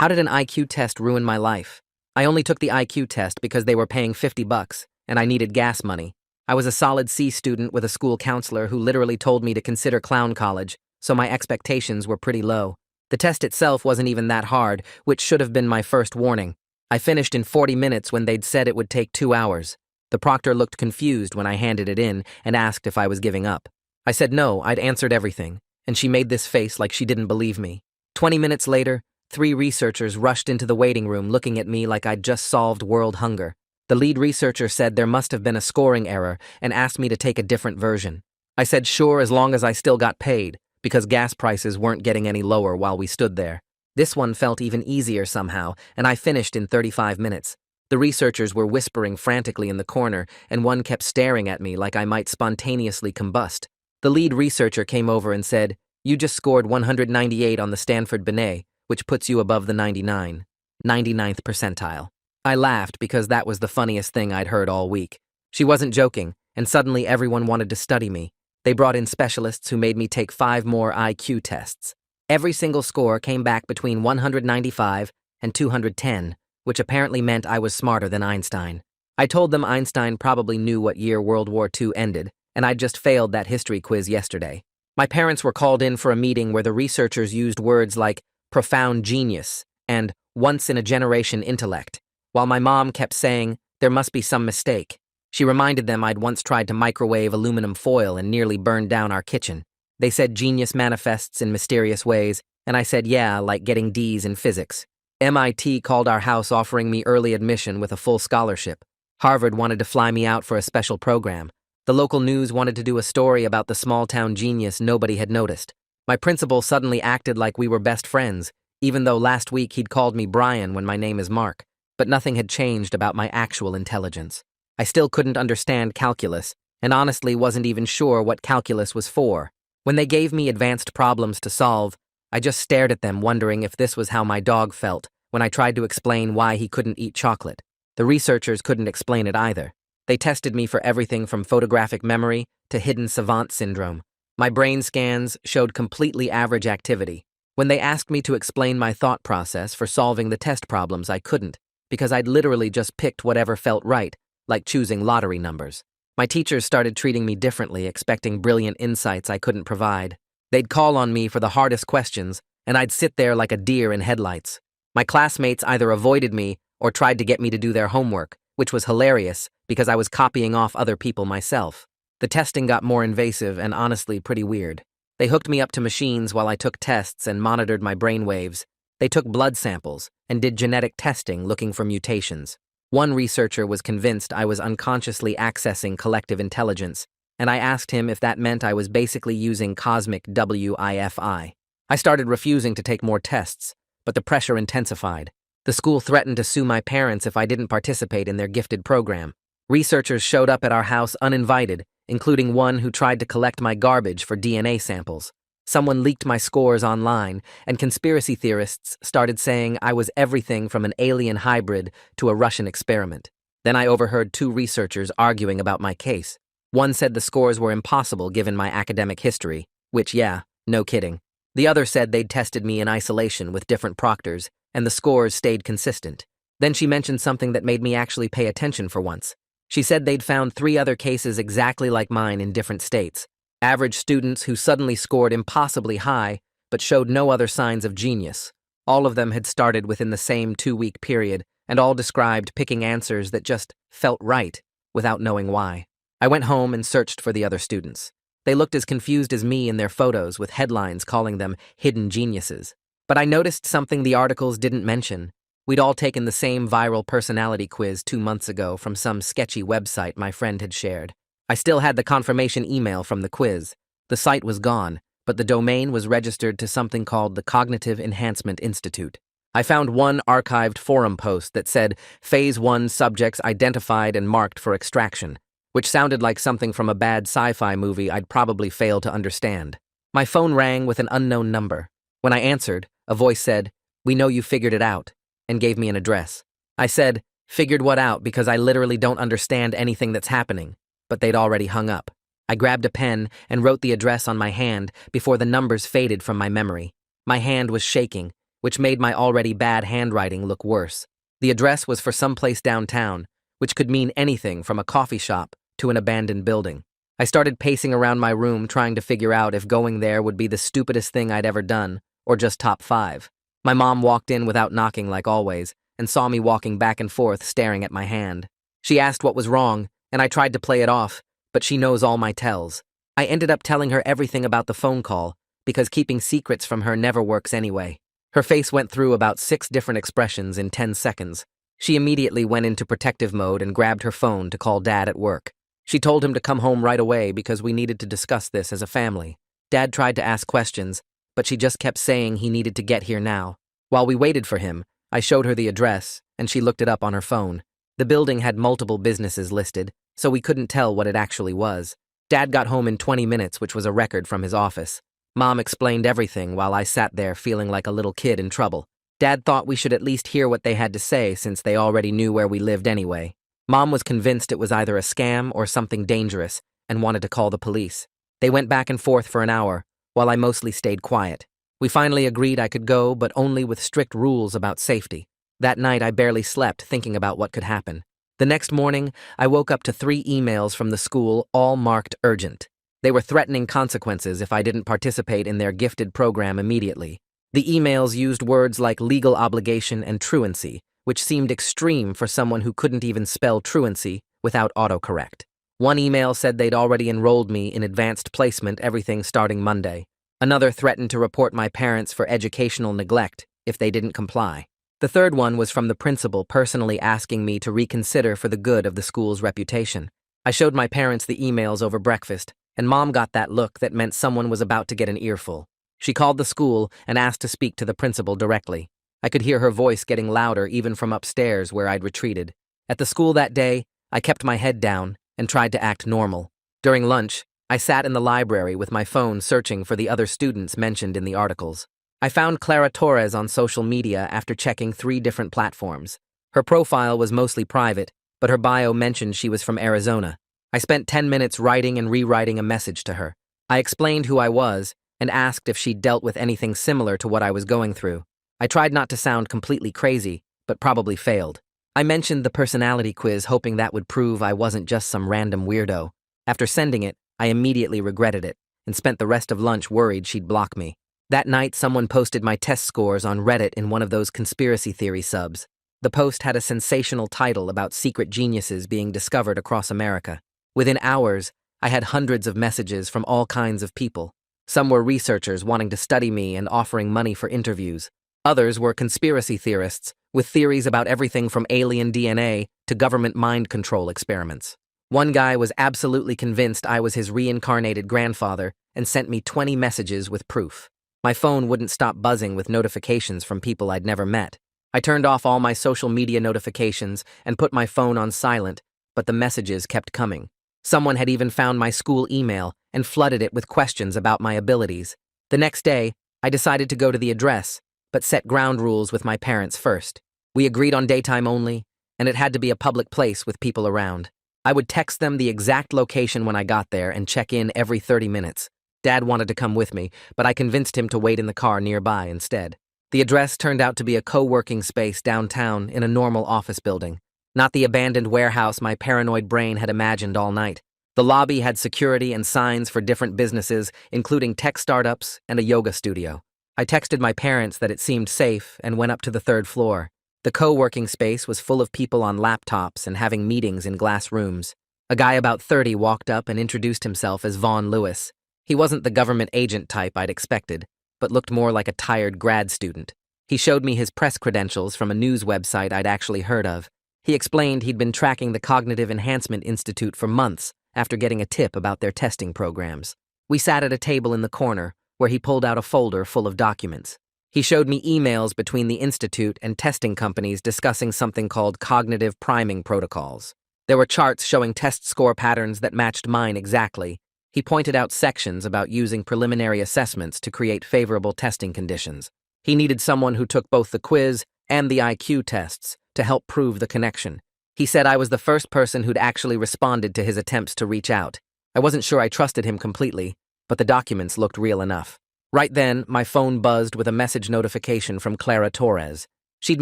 How did an IQ test ruin my life? I only took the IQ test because they were paying $50, and I needed gas money. I was a solid C student with a school counselor who literally told me to consider clown college, so my expectations were pretty low. The test itself wasn't even that hard, which should have been my first warning. I finished in 40 minutes when they'd said it would take 2 hours. The proctor looked confused when I handed it in and asked if I was giving up. I said no, I'd answered everything, and she made this face like she didn't believe me. 20 minutes later, 3 researchers rushed into the waiting room looking at me like I'd just solved world hunger. The lead researcher said there must have been a scoring error and asked me to take a different version. I said sure as long as I still got paid, because gas prices weren't getting any lower while we stood there. This one felt even easier somehow, and I finished in 35 minutes. The researchers were whispering frantically in the corner, and one kept staring at me like I might spontaneously combust. The lead researcher came over and said, "You just scored 198 on the Stanford Binet, which puts you above the 99th percentile." I laughed because that was the funniest thing I'd heard all week. She wasn't joking, and suddenly everyone wanted to study me. They brought in specialists who made me take 5 more IQ tests. Every single score came back between 195 and 210, which apparently meant I was smarter than Einstein. I told them Einstein probably knew what year World War II ended, and I'd just failed that history quiz yesterday. My parents were called in for a meeting where the researchers used words like profound genius and once-in-a-generation intellect, while my mom kept saying there must be some mistake. She reminded them I'd once tried to microwave aluminum foil and nearly burned down our kitchen. They said genius manifests in mysterious ways, and I said yeah, like getting D's in physics. MIT called our house offering me early admission with a full scholarship. Harvard wanted to fly me out for a special program. The local news wanted to do a story about the small-town genius nobody had noticed. My principal suddenly acted like we were best friends, even though last week he'd called me Brian when my name is Mark. But nothing had changed about my actual intelligence. I still couldn't understand calculus, and honestly wasn't even sure what calculus was for. When they gave me advanced problems to solve, I just stared at them wondering if this was how my dog felt when I tried to explain why he couldn't eat chocolate. The researchers couldn't explain it either. They tested me for everything from photographic memory to hidden savant syndrome. My brain scans showed completely average activity. When they asked me to explain my thought process for solving the test problems, I couldn't, because I'd literally just picked whatever felt right, like choosing lottery numbers. My teachers started treating me differently, expecting brilliant insights I couldn't provide. They'd call on me for the hardest questions, and I'd sit there like a deer in headlights. My classmates either avoided me or tried to get me to do their homework, which was hilarious because I was copying off other people myself. The testing got more invasive and honestly pretty weird. They hooked me up to machines while I took tests and monitored my brain waves. They took blood samples and did genetic testing looking for mutations. One researcher was convinced I was unconsciously accessing collective intelligence, and I asked him if that meant I was basically using cosmic Wi-Fi. I started refusing to take more tests, but the pressure intensified. The school threatened to sue my parents if I didn't participate in their gifted program. Researchers showed up at our house uninvited, including one who tried to collect my garbage for DNA samples. Someone leaked my scores online, and conspiracy theorists started saying I was everything from an alien hybrid to a Russian experiment. Then I overheard 2 researchers arguing about my case. One said the scores were impossible given my academic history, which, yeah, no kidding. The other said they'd tested me in isolation with different proctors, and the scores stayed consistent. Then she mentioned something that made me actually pay attention for once. She said they'd found 3 other cases exactly like mine in different states. Average students who suddenly scored impossibly high, but showed no other signs of genius. All of them had started within the same 2-week period, and all described picking answers that just felt right, without knowing why. I went home and searched for the other students. They looked as confused as me in their photos, with headlines calling them hidden geniuses. But I noticed something the articles didn't mention. We'd all taken the same viral personality quiz 2 months ago from some sketchy website my friend had shared. I still had the confirmation email from the quiz. The site was gone, but the domain was registered to something called the Cognitive Enhancement Institute. I found one archived forum post that said Phase 1 subjects identified and marked for extraction, which sounded like something from a bad sci-fi movie I'd probably fail to understand. My phone rang with an unknown number. When I answered, a voice said, "We know you figured it out," and gave me an address. I said, "Figured what out, because I literally don't understand anything that's happening." But they'd already hung up. I grabbed a pen and wrote the address on my hand before the numbers faded from my memory. My hand was shaking, which made my already bad handwriting look worse. The address was for some place downtown, which could mean anything from a coffee shop to an abandoned building. I started pacing around my room trying to figure out if going there would be the stupidest thing I'd ever done, or just top 5. My mom walked in without knocking like always, and saw me walking back and forth staring at my hand. She asked what was wrong, and I tried to play it off, but she knows all my tells. I ended up telling her everything about the phone call, because keeping secrets from her never works anyway. Her face went through about 6 different expressions in 10 seconds. She immediately went into protective mode and grabbed her phone to call Dad at work. She told him to come home right away because we needed to discuss this as a family. Dad tried to ask questions, but she just kept saying he needed to get here now. While we waited for him, I showed her the address, and she looked it up on her phone. The building had multiple businesses listed, so we couldn't tell what it actually was. Dad got home in 20 minutes, which was a record from his office. Mom explained everything while I sat there feeling like a little kid in trouble. Dad thought we should at least hear what they had to say since they already knew where we lived anyway. Mom was convinced it was either a scam or something dangerous and wanted to call the police. They went back and forth for an hour, while I mostly stayed quiet. We finally agreed I could go, but only with strict rules about safety. That night I barely slept thinking about what could happen. The next morning, I woke up to 3 emails from the school, all marked urgent. They were threatening consequences if I didn't participate in their gifted program immediately. The emails used words like legal obligation and truancy, which seemed extreme for someone who couldn't even spell truancy without autocorrect. One email said they'd already enrolled me in advanced placement, everything starting Monday. Another threatened to report my parents for educational neglect if they didn't comply. The third one was from the principal personally asking me to reconsider for the good of the school's reputation. I showed my parents the emails over breakfast, and Mom got that look that meant someone was about to get an earful. She called the school and asked to speak to the principal directly. I could hear her voice getting louder even from upstairs where I'd retreated. At the school that day, I kept my head down and tried to act normal. During lunch, I sat in the library with my phone searching for the other students mentioned in the articles. I found Clara Torres on social media after checking 3 different platforms. Her profile was mostly private, but her bio mentioned she was from Arizona. I spent 10 minutes writing and rewriting a message to her. I explained who I was and asked if she'd dealt with anything similar to what I was going through. I tried not to sound completely crazy, but probably failed. I mentioned the personality quiz hoping that would prove I wasn't just some random weirdo. After sending it, I immediately regretted it and spent the rest of lunch worried she'd block me. That night, someone posted my test scores on Reddit in one of those conspiracy theory subs. The post had a sensational title about secret geniuses being discovered across America. Within hours, I had hundreds of messages from all kinds of people. Some were researchers wanting to study me and offering money for interviews. Others were conspiracy theorists with theories about everything from alien DNA to government mind control experiments. One guy was absolutely convinced I was his reincarnated grandfather and sent me 20 messages with proof. My phone wouldn't stop buzzing with notifications from people I'd never met. I turned off all my social media notifications and put my phone on silent, but the messages kept coming. Someone had even found my school email and flooded it with questions about my abilities. The next day, I decided to go to the address, but set ground rules with my parents first. We agreed on daytime only, and it had to be a public place with people around. I would text them the exact location when I got there and check in every 30 minutes. Dad wanted to come with me, but I convinced him to wait in the car nearby instead. The address turned out to be a co-working space downtown in a normal office building. Not the abandoned warehouse my paranoid brain had imagined all night. The lobby had security and signs for different businesses, including tech startups and a yoga studio. I texted my parents that it seemed safe and went up to the 3rd floor. The co-working space was full of people on laptops and having meetings in glass rooms. A guy about 30 walked up and introduced himself as Vaughn Lewis. He wasn't the government agent type I'd expected, but looked more like a tired grad student. He showed me his press credentials from a news website I'd actually heard of. He explained he'd been tracking the Cognitive Enhancement Institute for months after getting a tip about their testing programs. We sat at a table in the corner, where he pulled out a folder full of documents. He showed me emails between the institute and testing companies discussing something called cognitive priming protocols. There were charts showing test score patterns that matched mine exactly. He pointed out sections about using preliminary assessments to create favorable testing conditions. He needed someone who took both the quiz and the IQ tests to help prove the connection. He said I was the first person who'd actually responded to his attempts to reach out. I wasn't sure I trusted him completely, but the documents looked real enough. Right then, my phone buzzed with a message notification from Clara Torres. She'd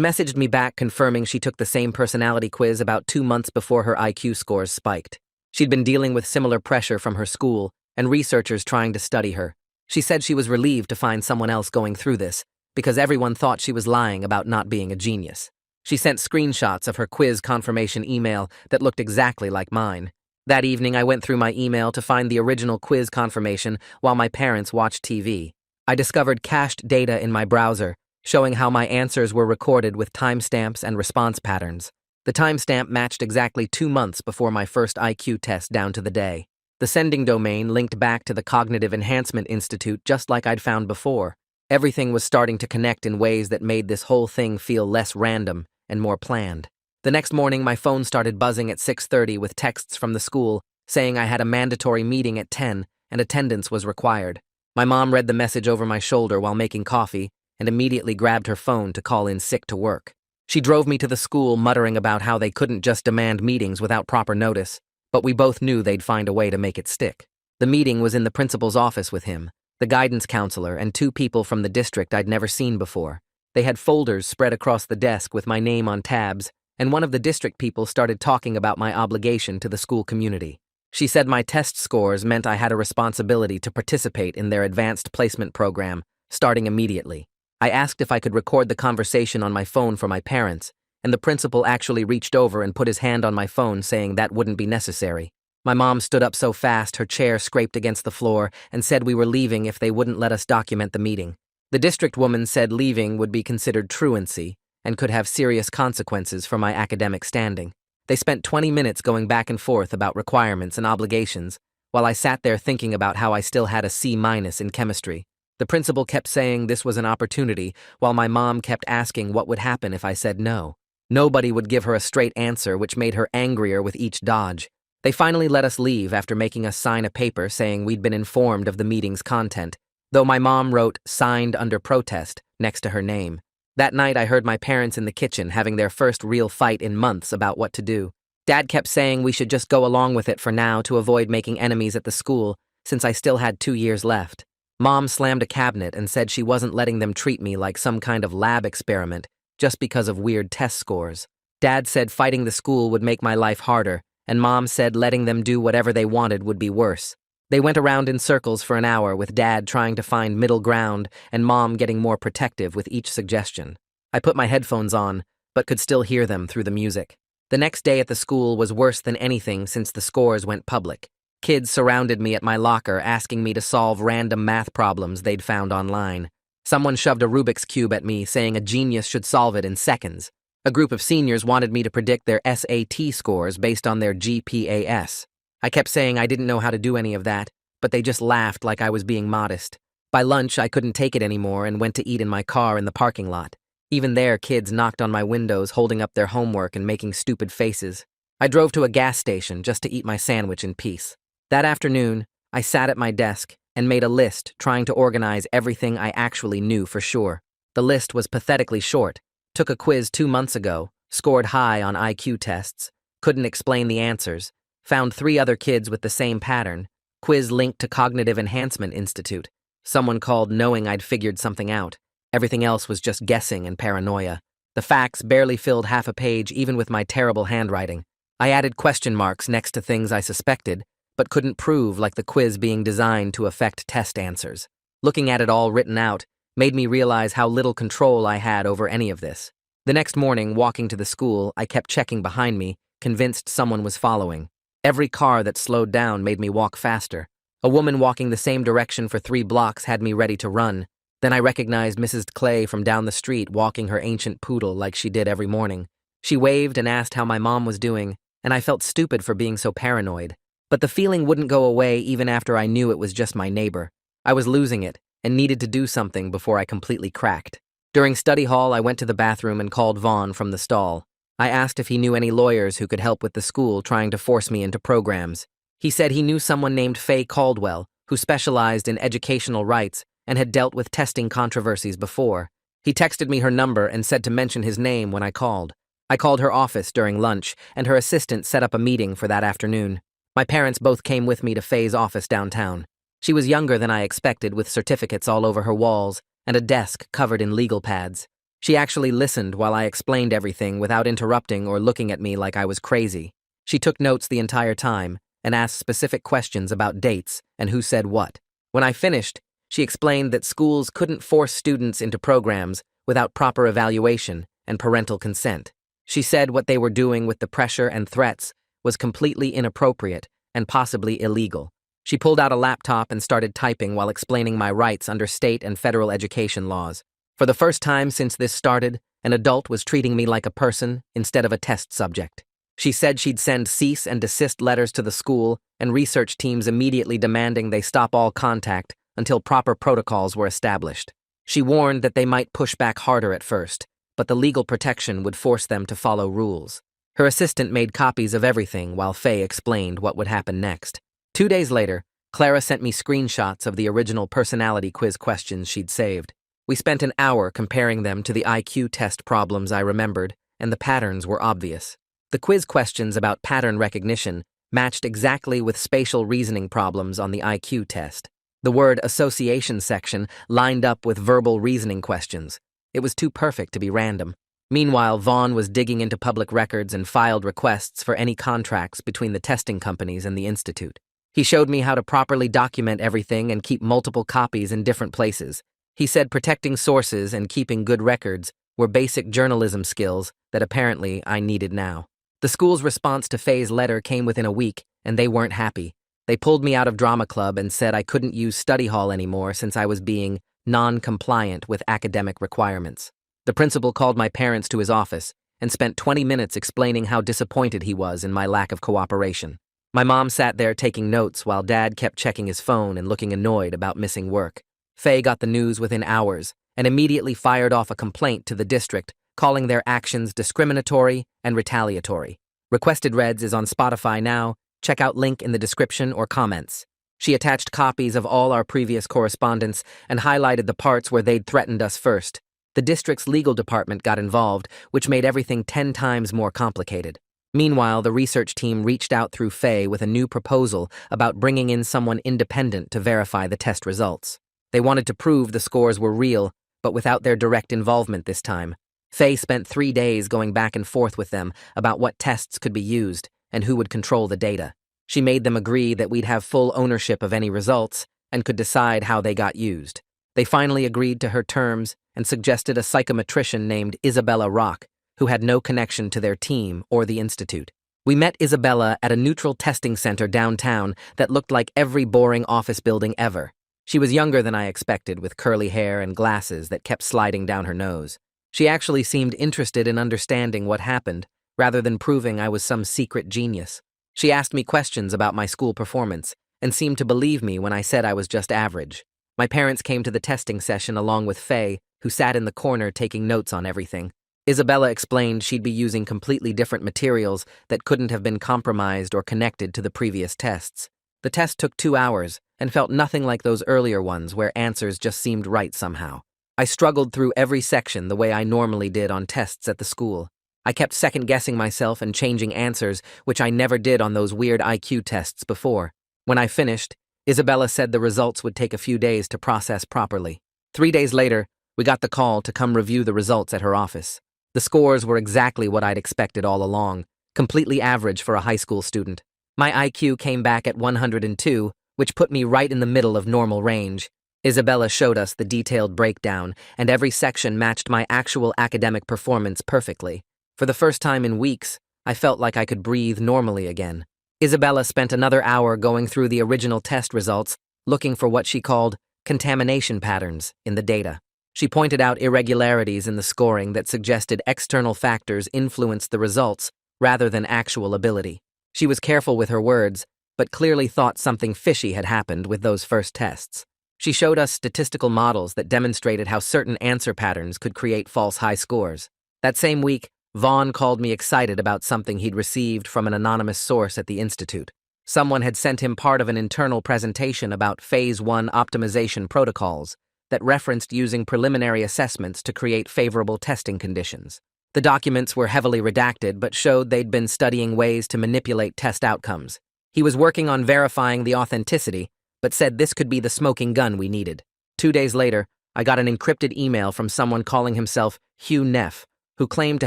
messaged me back confirming she took the same personality quiz about 2 months before her IQ scores spiked. She'd been dealing with similar pressure from her school and researchers trying to study her. She said she was relieved to find someone else going through this, because everyone thought she was lying about not being a genius. She sent screenshots of her quiz confirmation email that looked exactly like mine. That evening, I went through my email to find the original quiz confirmation while my parents watched TV. I discovered cached data in my browser, showing how my answers were recorded with timestamps and response patterns. The timestamp matched exactly 2 months before my first IQ test down to the day. The sending domain linked back to the Cognitive Enhancement Institute just like I'd found before. Everything was starting to connect in ways that made this whole thing feel less random and more planned. The next morning, my phone started buzzing at 6:30 with texts from the school saying I had a mandatory meeting at 10 and attendance was required. My mom read the message over my shoulder while making coffee and immediately grabbed her phone to call in sick to work. She drove me to the school muttering about how they couldn't just demand meetings without proper notice, but we both knew they'd find a way to make it stick. The meeting was in the principal's office with him, the guidance counselor, and 2 people from the district I'd never seen before. They had folders spread across the desk with my name on tabs, and one of the district people started talking about my obligation to the school community. She said my test scores meant I had a responsibility to participate in their advanced placement program, starting immediately. I asked if I could record the conversation on my phone for my parents, and the principal actually reached over and put his hand on my phone saying that wouldn't be necessary. My mom stood up so fast her chair scraped against the floor and said we were leaving if they wouldn't let us document the meeting. The district woman said leaving would be considered truancy and could have serious consequences for my academic standing. They spent 20 minutes going back and forth about requirements and obligations, while I sat there thinking about how I still had a C- in chemistry. The principal kept saying this was an opportunity, while my mom kept asking what would happen if I said no. Nobody would give her a straight answer, which made her angrier with each dodge. They finally let us leave after making us sign a paper saying we'd been informed of the meeting's content, though my mom wrote "signed under protest" next to her name. That night, I heard my parents in the kitchen having their first real fight in months about what to do. Dad kept saying we should just go along with it for now to avoid making enemies at the school, since I still had 2 years left. Mom slammed a cabinet and said she wasn't letting them treat me like some kind of lab experiment just because of weird test scores. Dad said fighting the school would make my life harder, and Mom said letting them do whatever they wanted would be worse. They went around in circles for an hour with Dad trying to find middle ground and Mom getting more protective with each suggestion. I put my headphones on, but could still hear them through the music. The next day at the school was worse than anything since the scores went public. Kids surrounded me at my locker asking me to solve random math problems they'd found online. Someone shoved a Rubik's Cube at me saying a genius should solve it in seconds. A group of seniors wanted me to predict their SAT scores based on their GPAS. I kept saying I didn't know how to do any of that, but they just laughed like I was being modest. By lunch, I couldn't take it anymore and went to eat in my car in the parking lot. Even there, kids knocked on my windows, holding up their homework and making stupid faces. I drove to a gas station just to eat my sandwich in peace. That afternoon, I sat at my desk and made a list trying to organize everything I actually knew for sure. The list was pathetically short. Took a quiz 2 months ago, scored high on IQ tests, couldn't explain the answers, found 3 other kids with the same pattern, quiz linked to Cognitive Enhancement Institute. Someone called knowing I'd figured something out. Everything else was just guessing and paranoia. The facts barely filled half a page even with my terrible handwriting. I added question marks next to things I suspected, but couldn't prove, like the quiz being designed to affect test answers. Looking at it all written out made me realize how little control I had over any of this. The next morning, walking to the school, I kept checking behind me, convinced someone was following. Every car that slowed down made me walk faster. A woman walking the same direction for 3 blocks had me ready to run. Then I recognized Mrs. Clay from down the street walking her ancient poodle like she did every morning. She waved and asked how my mom was doing, and I felt stupid for being so paranoid. But the feeling wouldn't go away even after I knew it was just my neighbor. I was losing it and needed to do something before I completely cracked. During study hall, I went to the bathroom and called Vaughn from the stall. I asked if he knew any lawyers who could help with the school trying to force me into programs. He said he knew someone named Faye Caldwell, who specialized in educational rights and had dealt with testing controversies before. He texted me her number and said to mention his name when I called. I called her office during lunch, and her assistant set up a meeting for that afternoon. My parents both came with me to Faye's office downtown. She was younger than I expected, with certificates all over her walls and a desk covered in legal pads. She actually listened while I explained everything without interrupting or looking at me like I was crazy. She took notes the entire time and asked specific questions about dates and who said what. When I finished, she explained that schools couldn't force students into programs without proper evaluation and parental consent. She said what they were doing with the pressure and threats was completely inappropriate and possibly illegal. She pulled out a laptop and started typing while explaining my rights under state and federal education laws. For the first time since this started, an adult was treating me like a person instead of a test subject. She said she'd send cease and desist letters to the school and research teams immediately demanding they stop all contact until proper protocols were established. She warned that they might push back harder at first, but the legal protection would force them to follow rules. Her assistant made copies of everything while Faye explained what would happen next. 2 days later, Clara sent me screenshots of the original personality quiz questions she'd saved. We spent an hour comparing them to the IQ test problems I remembered, and the patterns were obvious. The quiz questions about pattern recognition matched exactly with spatial reasoning problems on the IQ test. The word association section lined up with verbal reasoning questions. It was too perfect to be random. Meanwhile, Vaughn was digging into public records and filed requests for any contracts between the testing companies and the institute. He showed me how to properly document everything and keep multiple copies in different places. He said protecting sources and keeping good records were basic journalism skills that apparently I needed now. The school's response to Faye's letter came within a week, and they weren't happy. They pulled me out of drama club and said I couldn't use study hall anymore since I was being non-compliant with academic requirements. The principal called my parents to his office and spent 20 minutes explaining how disappointed he was in my lack of cooperation. My mom sat there taking notes while Dad kept checking his phone and looking annoyed about missing work. Faye got the news within hours and immediately fired off a complaint to the district, calling their actions discriminatory and retaliatory. Requested Reds is on Spotify now. Check out link in the description or comments. She attached copies of all our previous correspondence and highlighted the parts where they'd threatened us first. The district's legal department got involved, which made everything 10 times more complicated. Meanwhile, the research team reached out through Faye with a new proposal about bringing in someone independent to verify the test results. They wanted to prove the scores were real, but without their direct involvement this time. Faye spent 3 days going back and forth with them about what tests could be used and who would control the data. She made them agree that we'd have full ownership of any results and could decide how they got used. They finally agreed to her terms and suggested a psychometrician named Isabella Rock, who had no connection to their team or the institute. We met Isabella at a neutral testing center downtown that looked like every boring office building ever. She was younger than I expected, with curly hair and glasses that kept sliding down her nose. She actually seemed interested in understanding what happened, rather than proving I was some secret genius. She asked me questions about my school performance and seemed to believe me when I said I was just average. My parents came to the testing session along with Faye, who sat in the corner taking notes on everything. Isabella explained she'd be using completely different materials that couldn't have been compromised or connected to the previous tests. The test took 2 hours and felt nothing like those earlier ones where answers just seemed right somehow. I struggled through every section the way I normally did on tests at the school. I kept second-guessing myself and changing answers, which I never did on those weird IQ tests before. When I finished, Isabella said the results would take a few days to process properly. 3 days later, we got the call to come review the results at her office. The scores were exactly what I'd expected all along, completely average for a high school student. My IQ came back at 102, which put me right in the middle of normal range. Isabella showed us the detailed breakdown, and every section matched my actual academic performance perfectly. For the first time in weeks, I felt like I could breathe normally again. Isabella spent another hour going through the original test results, looking for what she called contamination patterns in the data. She pointed out irregularities in the scoring that suggested external factors influenced the results rather than actual ability. She was careful with her words, but clearly thought something fishy had happened with those first tests. She showed us statistical models that demonstrated how certain answer patterns could create false high scores. That same week, Vaughn called me excited about something he'd received from an anonymous source at the institute. Someone had sent him part of an internal presentation about Phase 1 optimization protocols that referenced using preliminary assessments to create favorable testing conditions. The documents were heavily redacted but showed they'd been studying ways to manipulate test outcomes. He was working on verifying the authenticity, but said this could be the smoking gun we needed. 2 days later, I got an encrypted email from someone calling himself Hugh Neff, who claimed to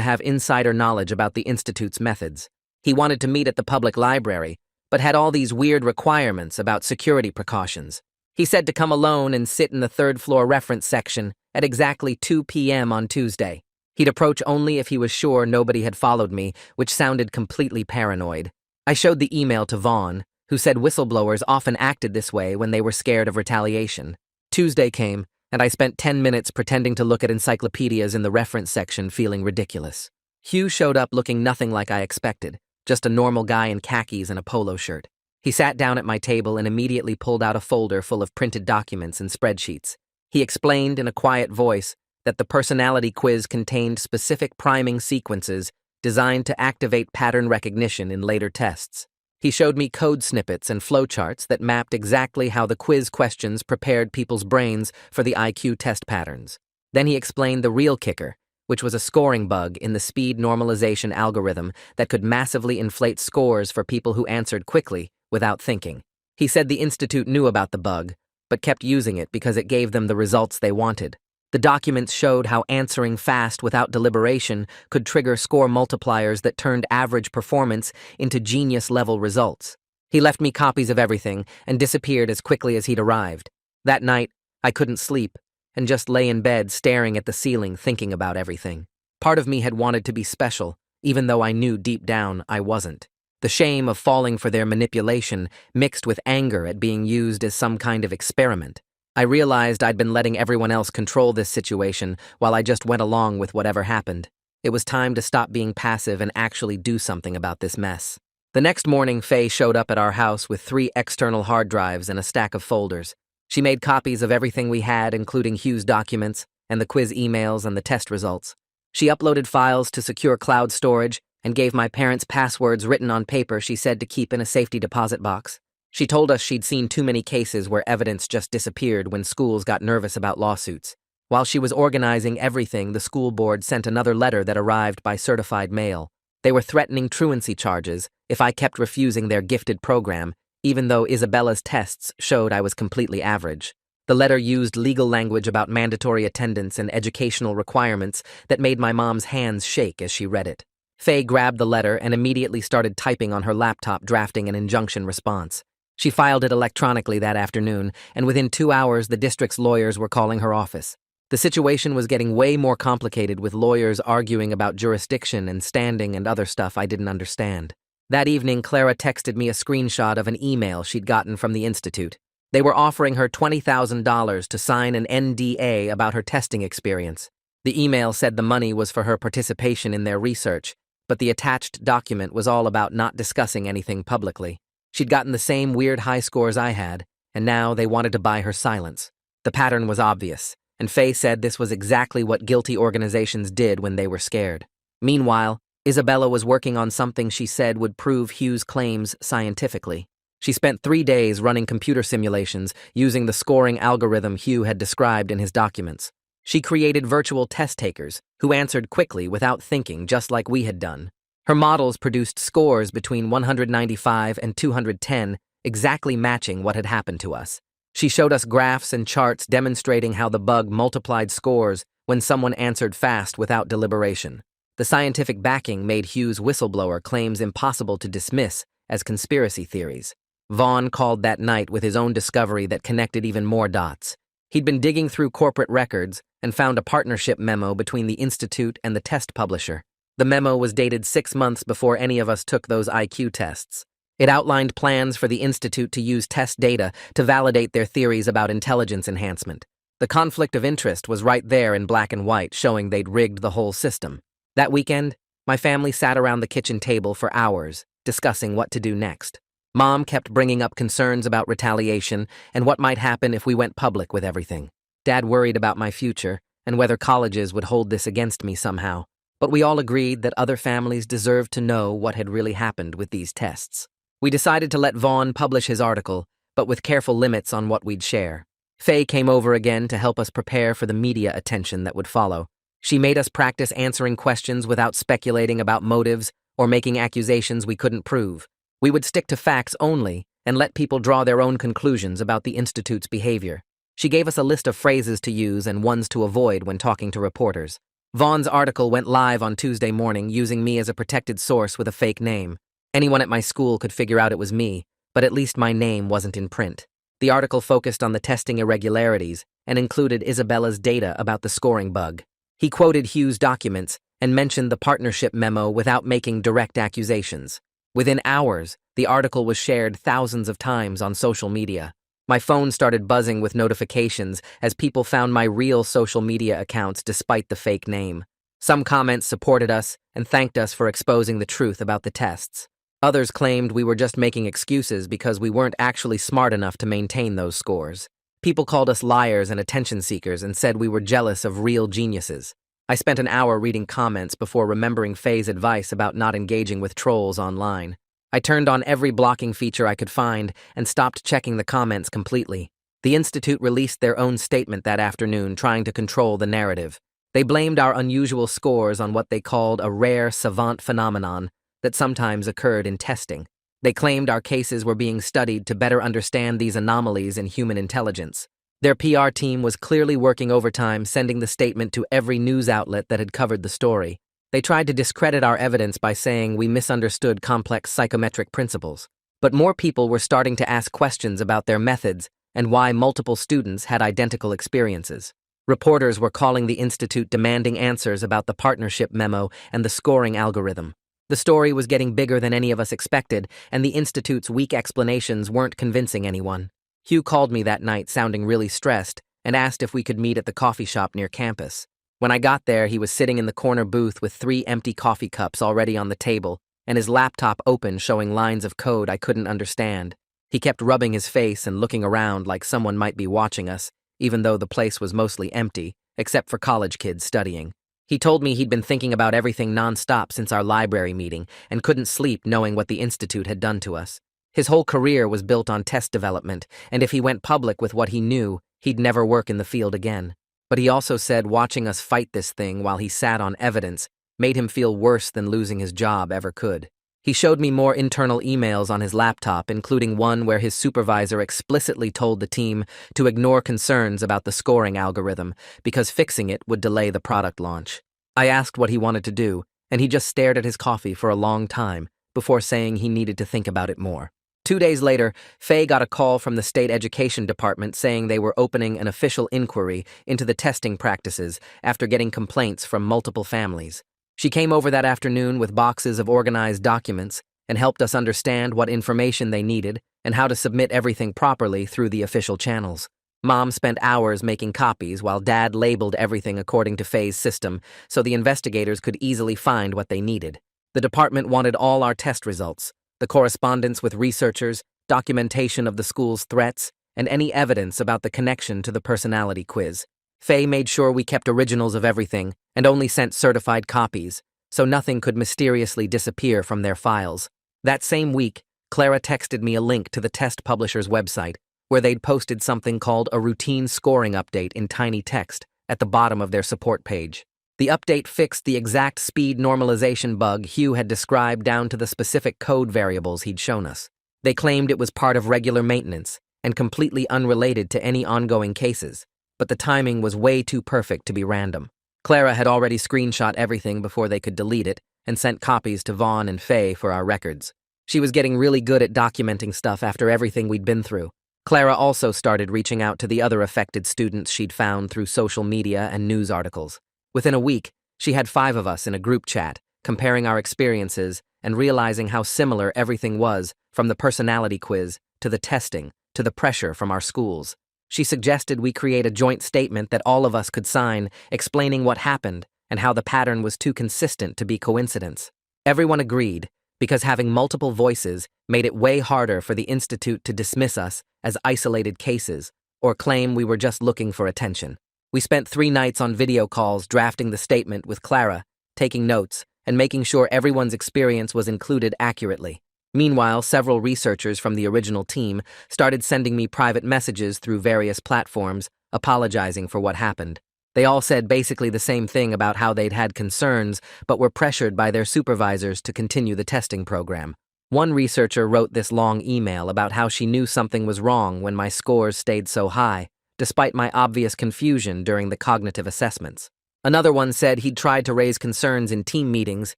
have insider knowledge about the Institute's methods. He wanted to meet at the public library, but had all these weird requirements about security precautions. He said to come alone and sit in the third-floor reference section at exactly 2 p.m. on Tuesday. He'd approach only if he was sure nobody had followed me, which sounded completely paranoid. I showed the email to Vaughn, who said whistleblowers often acted this way when they were scared of retaliation. Tuesday came, and I spent 10 minutes pretending to look at encyclopedias in the reference section, feeling ridiculous. Hugh showed up looking nothing like I expected, just a normal guy in khakis and a polo shirt. He sat down at my table and immediately pulled out a folder full of printed documents and spreadsheets. He explained in a quiet voice that the personality quiz contained specific priming sequences designed to activate pattern recognition in later tests. He showed me code snippets and flowcharts that mapped exactly how the quiz questions prepared people's brains for the IQ test patterns. Then he explained the real kicker, which was a scoring bug in the speed normalization algorithm that could massively inflate scores for people who answered quickly without thinking. He said the Institute knew about the bug, but kept using it because it gave them the results they wanted. The documents showed how answering fast without deliberation could trigger score multipliers that turned average performance into genius-level results. He left me copies of everything and disappeared as quickly as he'd arrived. That night, I couldn't sleep and just lay in bed staring at the ceiling thinking about everything. Part of me had wanted to be special, even though I knew deep down I wasn't. The shame of falling for their manipulation mixed with anger at being used as some kind of experiment. I realized I'd been letting everyone else control this situation while I just went along with whatever happened. It was time to stop being passive and actually do something about this mess. The next morning, Faye showed up at our house with 3 external hard drives and a stack of folders. She made copies of everything we had, including Hugh's documents and the quiz emails and the test results. She uploaded files to secure cloud storage and gave my parents passwords written on paper she said to keep in a safety deposit box. She told us she'd seen too many cases where evidence just disappeared when schools got nervous about lawsuits. While she was organizing everything, the school board sent another letter that arrived by certified mail. They were threatening truancy charges if I kept refusing their gifted program, even though Isabella's tests showed I was completely average. The letter used legal language about mandatory attendance and educational requirements that made my mom's hands shake as she read it. Faye grabbed the letter and immediately started typing on her laptop, drafting an injunction response. She filed it electronically that afternoon, and within 2 hours the district's lawyers were calling her office. The situation was getting way more complicated, with lawyers arguing about jurisdiction and standing and other stuff I didn't understand. That evening, Clara texted me a screenshot of an email she'd gotten from the Institute. They were offering her $20,000 to sign an NDA about her testing experience. The email said the money was for her participation in their research, but the attached document was all about not discussing anything publicly. She'd gotten the same weird high scores I had, and now they wanted to buy her silence. The pattern was obvious, and Faye said this was exactly what guilty organizations did when they were scared. Meanwhile, Isabella was working on something she said would prove Hugh's claims scientifically. She spent 3 days running computer simulations using the scoring algorithm Hugh had described in his documents. She created virtual test takers who answered quickly without thinking, just like we had done. Her models produced scores between 195 and 210, exactly matching what had happened to us. She showed us graphs and charts demonstrating how the bug multiplied scores when someone answered fast without deliberation. The scientific backing made Hugh's whistleblower claims impossible to dismiss as conspiracy theories. Vaughn called that night with his own discovery that connected even more dots. He'd been digging through corporate records and found a partnership memo between the Institute and the test publisher. The memo was dated 6 months before any of us took those IQ tests. It outlined plans for the Institute to use test data to validate their theories about intelligence enhancement. The conflict of interest was right there in black and white, showing they'd rigged the whole system. That weekend, my family sat around the kitchen table for hours, discussing what to do next. Mom kept bringing up concerns about retaliation and what might happen if we went public with everything. Dad worried about my future and whether colleges would hold this against me somehow. But we all agreed that other families deserved to know what had really happened with these tests. We decided to let Vaughn publish his article, but with careful limits on what we'd share. Faye came over again to help us prepare for the media attention that would follow. She made us practice answering questions without speculating about motives or making accusations we couldn't prove. We would stick to facts only and let people draw their own conclusions about the Institute's behavior. She gave us a list of phrases to use and ones to avoid when talking to reporters. Vaughn's article went live on Tuesday morning using me as a protected source with a fake name. Anyone at my school could figure out it was me, but at least my name wasn't in print. The article focused on the testing irregularities and included Isabella's data about the scoring bug. He quoted Hugh's documents and mentioned the partnership memo without making direct accusations. Within hours, the article was shared thousands of times on social media. My phone started buzzing with notifications as people found my real social media accounts despite the fake name. Some comments supported us and thanked us for exposing the truth about the tests. Others claimed we were just making excuses because we weren't actually smart enough to maintain those scores. People called us liars and attention seekers and said we were jealous of real geniuses. I spent an hour reading comments before remembering Faye's advice about not engaging with trolls online. I turned on every blocking feature I could find and stopped checking the comments completely. The Institute released their own statement that afternoon trying to control the narrative. They blamed our unusual scores on what they called a rare savant phenomenon that sometimes occurred in testing. They claimed our cases were being studied to better understand these anomalies in human intelligence. Their PR team was clearly working overtime, sending the statement to every news outlet that had covered the story. They tried to discredit our evidence by saying we misunderstood complex psychometric principles. But more people were starting to ask questions about their methods and why multiple students had identical experiences. Reporters were calling the Institute demanding answers about the partnership memo and the scoring algorithm. The story was getting bigger than any of us expected, and the Institute's weak explanations weren't convincing anyone. Hugh called me that night sounding really stressed and asked if we could meet at the coffee shop near campus. When I got there, he was sitting in the corner booth with 3 empty coffee cups already on the table and his laptop open showing lines of code I couldn't understand. He kept rubbing his face and looking around like someone might be watching us, even though the place was mostly empty, except for college kids studying. He told me he'd been thinking about everything nonstop since our library meeting and couldn't sleep knowing what the Institute had done to us. His whole career was built on test development, and if he went public with what he knew, he'd never work in the field again. But he also said watching us fight this thing while he sat on evidence made him feel worse than losing his job ever could. He showed me more internal emails on his laptop, including one where his supervisor explicitly told the team to ignore concerns about the scoring algorithm because fixing it would delay the product launch. I asked what he wanted to do, and he just stared at his coffee for a long time before saying he needed to think about it more. 2 days later, Faye got a call from the state education department saying they were opening an official inquiry into the testing practices after getting complaints from multiple families. She came over that afternoon with boxes of organized documents and helped us understand what information they needed and how to submit everything properly through the official channels. Mom spent hours making copies while Dad labeled everything according to Faye's system so the investigators could easily find what they needed. The department wanted all our test results, the correspondence with researchers, documentation of the school's threats, and any evidence about the connection to the personality quiz. Faye made sure we kept originals of everything and only sent certified copies, so nothing could mysteriously disappear from their files. That same week, Clara texted me a link to the test publisher's website, where they'd posted something called a routine scoring update in tiny text at the bottom of their support page. The update fixed the exact speed normalization bug Hugh had described down to the specific code variables he'd shown us. They claimed it was part of regular maintenance and completely unrelated to any ongoing cases, but the timing was way too perfect to be random. Clara had already screenshot everything before they could delete it and sent copies to Vaughn and Faye for our records. She was getting really good at documenting stuff after everything we'd been through. Clara also started reaching out to the other affected students she'd found through social media and news articles. Within a week, she had 5 of us in a group chat, comparing our experiences and realizing how similar everything was, from the personality quiz to the testing to the pressure from our schools. She suggested we create a joint statement that all of us could sign, explaining what happened and how the pattern was too consistent to be coincidence. Everyone agreed, because having multiple voices made it way harder for the Institute to dismiss us as isolated cases or claim we were just looking for attention. We spent 3 nights on video calls drafting the statement with Clara, taking notes, and making sure everyone's experience was included accurately. Meanwhile, several researchers from the original team started sending me private messages through various platforms, apologizing for what happened. They all said basically the same thing about how they'd had concerns, but were pressured by their supervisors to continue the testing program. One researcher wrote this long email about how she knew something was wrong when my scores stayed so high, despite my obvious confusion during the cognitive assessments. Another one said he'd tried to raise concerns in team meetings,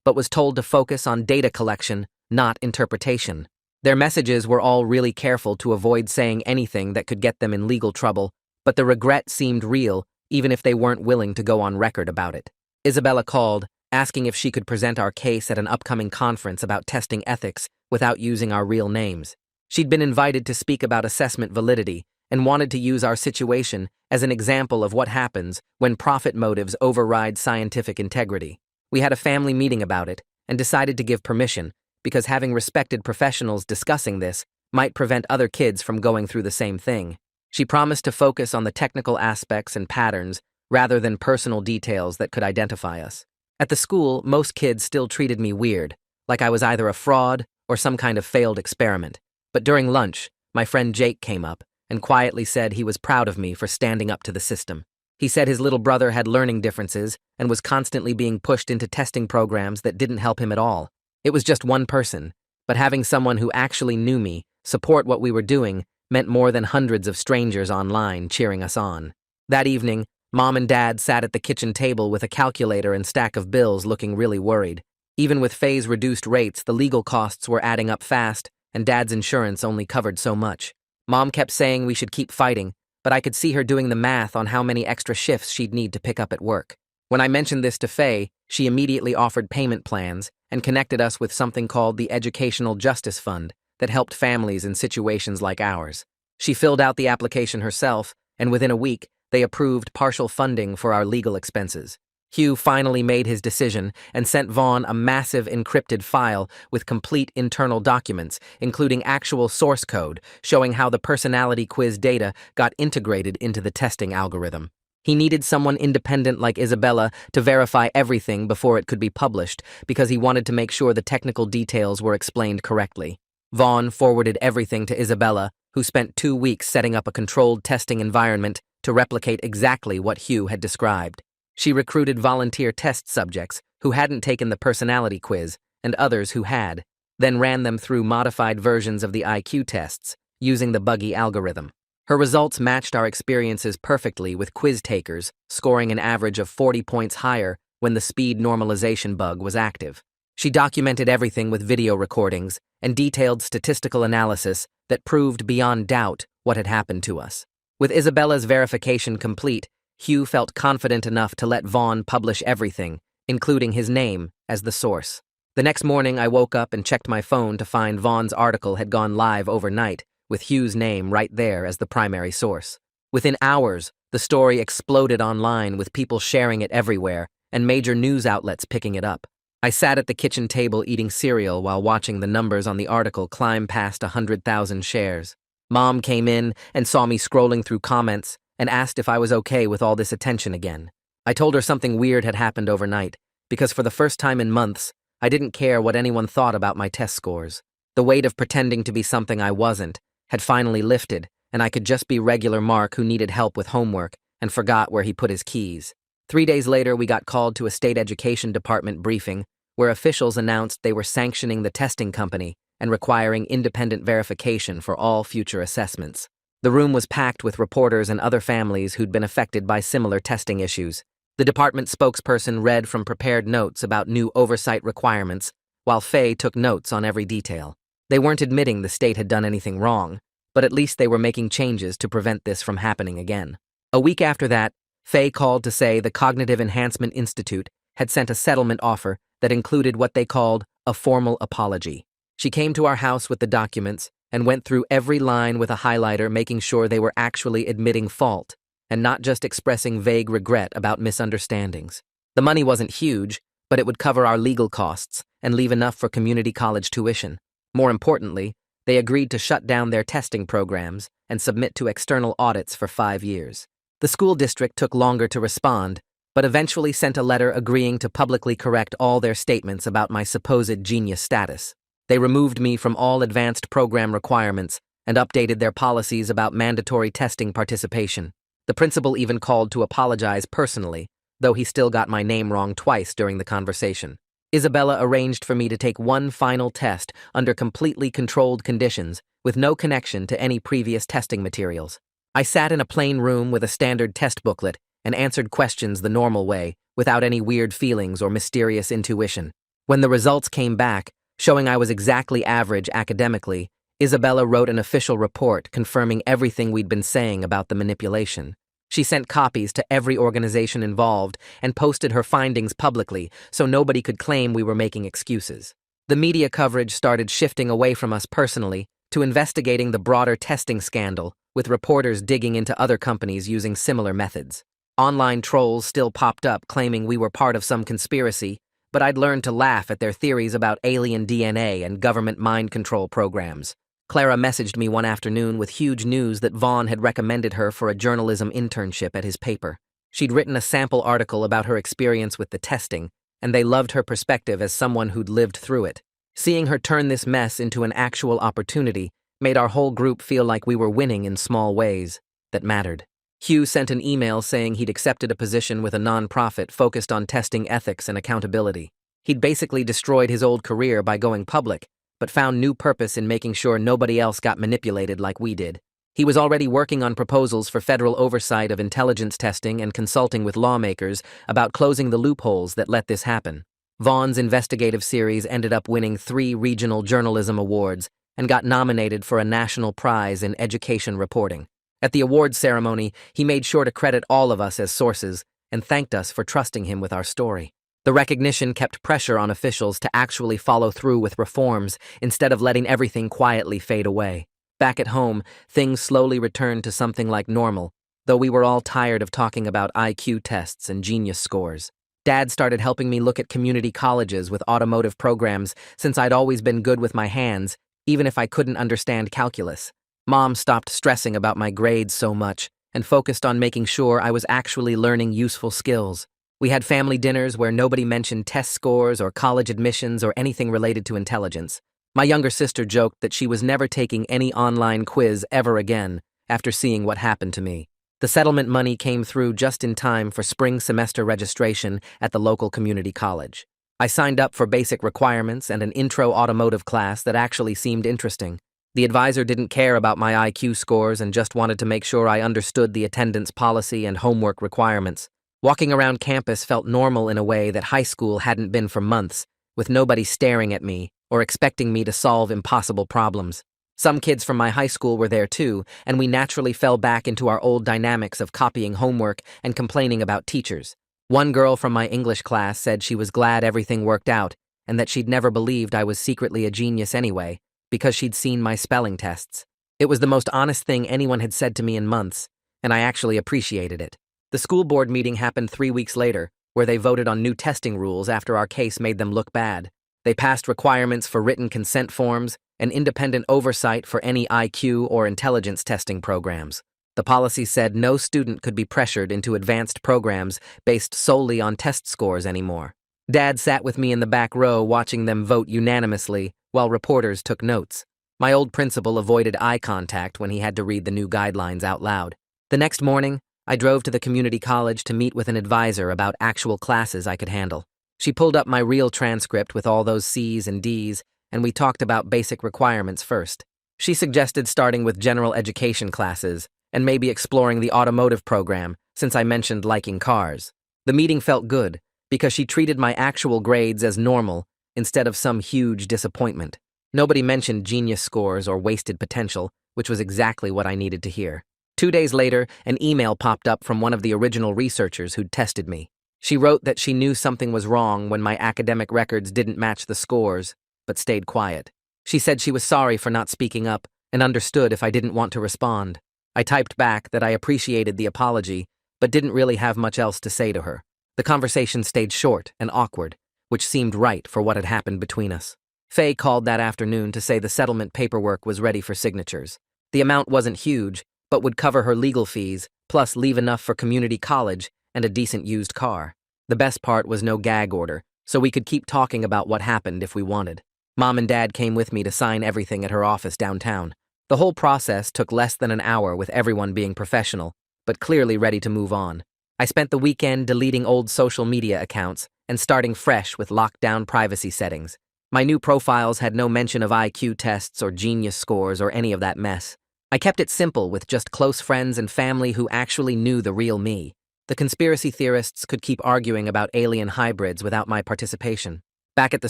but was told to focus on data collection, not interpretation. Their messages were all really careful to avoid saying anything that could get them in legal trouble, but the regret seemed real, even if they weren't willing to go on record about it. Isabella called, asking if she could present our case at an upcoming conference about testing ethics without using our real names. She'd been invited to speak about assessment validity and wanted to use our situation as an example of what happens when profit motives override scientific integrity. We had a family meeting about it and decided to give permission because having respected professionals discussing this might prevent other kids from going through the same thing. She promised to focus on the technical aspects and patterns rather than personal details that could identify us. At the school, most kids still treated me weird, like I was either a fraud or some kind of failed experiment. But during lunch, my friend Jake came up and quietly said he was proud of me for standing up to the system. He said his little brother had learning differences and was constantly being pushed into testing programs that didn't help him at all. It was just one person, but having someone who actually knew me support what we were doing meant more than hundreds of strangers online cheering us on. That evening, Mom and Dad sat at the kitchen table with a calculator and stack of bills looking really worried. Even with Faye's reduced rates, the legal costs were adding up fast, and Dad's insurance only covered so much. Mom kept saying we should keep fighting, but I could see her doing the math on how many extra shifts she'd need to pick up at work. When I mentioned this to Faye, she immediately offered payment plans and connected us with something called the Educational Justice Fund that helped families in situations like ours. She filled out the application herself, and within a week, they approved partial funding for our legal expenses. Hugh finally made his decision and sent Vaughn a massive encrypted file with complete internal documents, including actual source code showing how the personality quiz data got integrated into the testing algorithm. He needed someone independent like Isabella to verify everything before it could be published because he wanted to make sure the technical details were explained correctly. Vaughn forwarded everything to Isabella, who spent 2 weeks setting up a controlled testing environment to replicate exactly what Hugh had described. She recruited volunteer test subjects who hadn't taken the personality quiz and others who had, then ran them through modified versions of the IQ tests using the buggy algorithm. Her results matched our experiences perfectly, with quiz takers scoring an average of 40 points higher when the speed normalization bug was active. She documented everything with video recordings and detailed statistical analysis that proved beyond doubt what had happened to us. With Isabella's verification complete, Hugh felt confident enough to let Vaughn publish everything, including his name, as the source. The next morning, I woke up and checked my phone to find Vaughn's article had gone live overnight, with Hugh's name right there as the primary source. Within hours, the story exploded online, with people sharing it everywhere and major news outlets picking it up. I sat at the kitchen table eating cereal while watching the numbers on the article climb past 100,000 shares. Mom came in and saw me scrolling through comments and asked if I was okay with all this attention again. I told her something weird had happened overnight, because for the first time in months, I didn't care what anyone thought about my test scores. The weight of pretending to be something I wasn't had finally lifted, and I could just be regular Mark who needed help with homework and forgot where he put his keys. 3 days later, we got called to a state education department briefing where officials announced they were sanctioning the testing company and requiring independent verification for all future assessments. The room was packed with reporters and other families who'd been affected by similar testing issues. The department spokesperson read from prepared notes about new oversight requirements, while Faye took notes on every detail. They weren't admitting the state had done anything wrong, but at least they were making changes to prevent this from happening again. A week after that, Faye called to say the Cognitive Enhancement Institute had sent a settlement offer that included what they called a formal apology. She came to our house with the documents and went through every line with a highlighter, making sure they were actually admitting fault and not just expressing vague regret about misunderstandings. The money wasn't huge, but it would cover our legal costs and leave enough for community college tuition. More importantly, they agreed to shut down their testing programs and submit to external audits for 5 years. The school district took longer to respond, but eventually sent a letter agreeing to publicly correct all their statements about my supposed genius status. They removed me from all advanced program requirements and updated their policies about mandatory testing participation. The principal even called to apologize personally, though he still got my name wrong twice during the conversation. Isabella arranged for me to take one final test under completely controlled conditions, with no connection to any previous testing materials. I sat in a plain room with a standard test booklet and answered questions the normal way, without any weird feelings or mysterious intuition. When the results came back, showing I was exactly average academically, Isabella wrote an official report confirming everything we'd been saying about the manipulation. She sent copies to every organization involved and posted her findings publicly so nobody could claim we were making excuses. The media coverage started shifting away from us personally to investigating the broader testing scandal, with reporters digging into other companies using similar methods. Online trolls still popped up claiming we were part of some conspiracy, but I'd learned to laugh at their theories about alien DNA and government mind control programs. Clara messaged me one afternoon with huge news that Vaughn had recommended her for a journalism internship at his paper. She'd written a sample article about her experience with the testing, and they loved her perspective as someone who'd lived through it. Seeing her turn this mess into an actual opportunity made our whole group feel like we were winning in small ways that mattered. Hugh sent an email saying he'd accepted a position with a nonprofit focused on testing ethics and accountability. He'd basically destroyed his old career by going public, but found new purpose in making sure nobody else got manipulated like we did. He was already working on proposals for federal oversight of intelligence testing and consulting with lawmakers about closing the loopholes that let this happen. Vaughn's investigative series ended up winning 3 regional journalism awards and got nominated for a national prize in education reporting. At the awards ceremony, he made sure to credit all of us as sources and thanked us for trusting him with our story. The recognition kept pressure on officials to actually follow through with reforms instead of letting everything quietly fade away. Back at home, things slowly returned to something like normal, though we were all tired of talking about IQ tests and genius scores. Dad started helping me look at community colleges with automotive programs since I'd always been good with my hands, even if I couldn't understand calculus. Mom stopped stressing about my grades so much and focused on making sure I was actually learning useful skills. We had family dinners where nobody mentioned test scores or college admissions or anything related to intelligence. My younger sister joked that she was never taking any online quiz ever again after seeing what happened to me. The settlement money came through just in time for spring semester registration at the local community college. I signed up for basic requirements and an intro automotive class that actually seemed interesting. The advisor didn't care about my IQ scores and just wanted to make sure I understood the attendance policy and homework requirements. Walking around campus felt normal in a way that high school hadn't been for months, with nobody staring at me or expecting me to solve impossible problems. Some kids from my high school were there too, and we naturally fell back into our old dynamics of copying homework and complaining about teachers. One girl from my English class said she was glad everything worked out and that she'd never believed I was secretly a genius anyway, because she'd seen my spelling tests. It was the most honest thing anyone had said to me in months, and I actually appreciated it. The school board meeting happened 3 weeks later, where they voted on new testing rules after our case made them look bad. They passed requirements for written consent forms and independent oversight for any IQ or intelligence testing programs. The policy said no student could be pressured into advanced programs based solely on test scores anymore. Dad sat with me in the back row watching them vote unanimously while reporters took notes. My old principal avoided eye contact when he had to read the new guidelines out loud. The next morning, I drove to the community college to meet with an advisor about actual classes I could handle. She pulled up my real transcript with all those C's and D's, and we talked about basic requirements first. She suggested starting with general education classes and maybe exploring the automotive program since I mentioned liking cars. The meeting felt good because she treated my actual grades as normal instead of some huge disappointment. Nobody mentioned genius scores or wasted potential, which was exactly what I needed to hear. 2 days later, an email popped up from one of the original researchers who'd tested me. She wrote that she knew something was wrong when my academic records didn't match the scores, but stayed quiet. She said she was sorry for not speaking up and understood if I didn't want to respond. I typed back that I appreciated the apology, but didn't really have much else to say to her. The conversation stayed short and awkward, which seemed right for what had happened between us. Faye called that afternoon to say the settlement paperwork was ready for signatures. The amount wasn't huge, but would cover her legal fees, plus leave enough for community college and a decent used car. The best part was no gag order, so we could keep talking about what happened if we wanted. Mom and Dad came with me to sign everything at her office downtown. The whole process took less than an hour with everyone being professional, but clearly ready to move on. I spent the weekend deleting old social media accounts and starting fresh with locked-down privacy settings. My new profiles had no mention of IQ tests or genius scores or any of that mess. I kept it simple with just close friends and family who actually knew the real me. The conspiracy theorists could keep arguing about alien hybrids without my participation. Back at the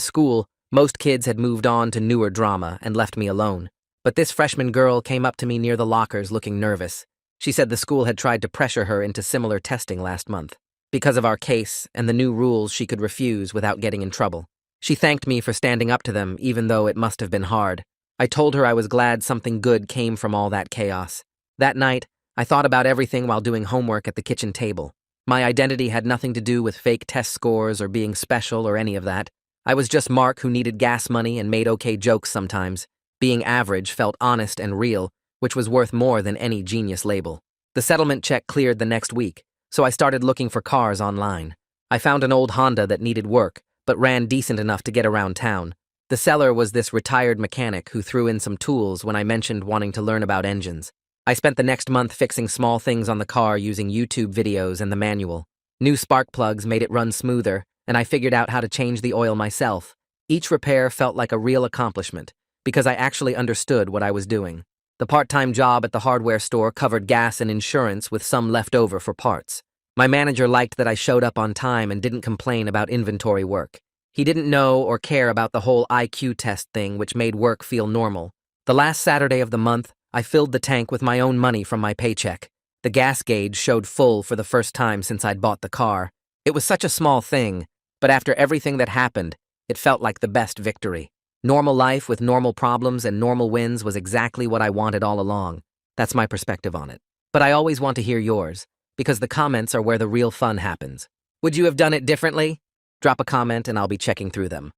school, most kids had moved on to newer drama and left me alone. But this freshman girl came up to me near the lockers looking nervous. She said the school had tried to pressure her into similar testing last month. Because of our case and the new rules, she could refuse without getting in trouble. She thanked me for standing up to them, even though it must have been hard. I told her I was glad something good came from all that chaos. That night, I thought about everything while doing homework at the kitchen table. My identity had nothing to do with fake test scores or being special or any of that. I was just Mark who needed gas money and made okay jokes sometimes. Being average felt honest and real, which was worth more than any genius label. The settlement check cleared the next week, so I started looking for cars online. I found an old Honda that needed work, but ran decent enough to get around town. The seller was this retired mechanic who threw in some tools when I mentioned wanting to learn about engines. I spent the next month fixing small things on the car using YouTube videos and the manual. New spark plugs made it run smoother, and I figured out how to change the oil myself. Each repair felt like a real accomplishment, because I actually understood what I was doing. The part-time job at the hardware store covered gas and insurance with some left over for parts. My manager liked that I showed up on time and didn't complain about inventory work. He didn't know or care about the whole IQ test thing, which made work feel normal. The last Saturday of the month, I filled the tank with my own money from my paycheck. The gas gauge showed full for the first time since I'd bought the car. It was such a small thing, but after everything that happened, it felt like the best victory. Normal life with normal problems and normal wins was exactly what I wanted all along. That's my perspective on it. But I always want to hear yours, because the comments are where the real fun happens. Would you have done it differently? Drop a comment and I'll be checking through them.